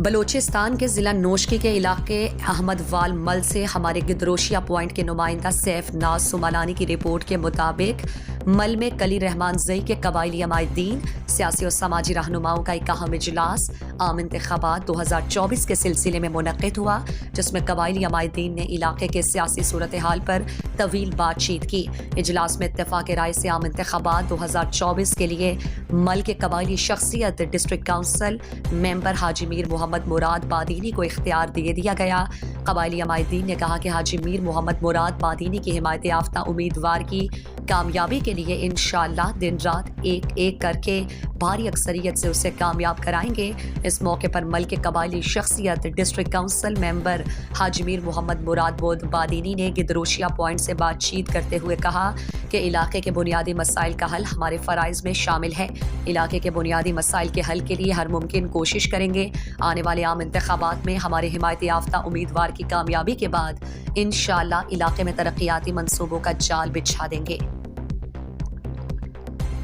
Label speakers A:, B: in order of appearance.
A: بلوچستان کے ضلع نوشکی کے علاقے احمد وال مل سے ہمارے گدروشیا پوائنٹ کے نمائندہ سیف ناز سمالانی کی رپورٹ کے مطابق مل میں کلی رحمان زئی کے قبائلی عمائدین سیاسی اور سماجی رہنماؤں کا ایک اہم اجلاس عام انتخابات 2024 کے سلسلے میں منعقد ہوا، جس میں قبائلی عمائدین نے علاقے کے سیاسی صورتحال پر طویل بات چیت کی۔ اجلاس میں اتفاق رائے سے عام انتخابات 2024 کے لیے مل کے قبائلی شخصیت ڈسٹرکٹ کونسل ممبر حاجی میر محمد مراد بادینی کو اختیار دیا گیا۔ قبائلی عمائدین نے کہا کہ حاجی میر محمد مراد بادینی کی حمایت یافتہ امیدوار کی کامیابی کے لیے انشاءاللہ دن رات ایک ایک کر کے بھاری اکثریت سے اسے کامیاب کرائیں گے۔ اس موقع پر مل کے قبائلی شخصیت ڈسٹرکٹ کونسل ممبر حاجی میر محمد مراد بود بادینی نے گدروشیا پوائنٹ سے بات چیت کرتے ہوئے کہا کہ علاقے کے بنیادی مسائل کا حل ہمارے فرائض میں شامل ہے۔ علاقے کے بنیادی مسائل کے حل کے لیے ہر ممکن کوشش کریں گے۔ آنے والے عام انتخابات میں ہمارے حمایت یافتہ امیدوار کی کامیابی کے بعد انشاءاللہ علاقے میں ترقیاتی منصوبوں کا جال بچھا دیں گے۔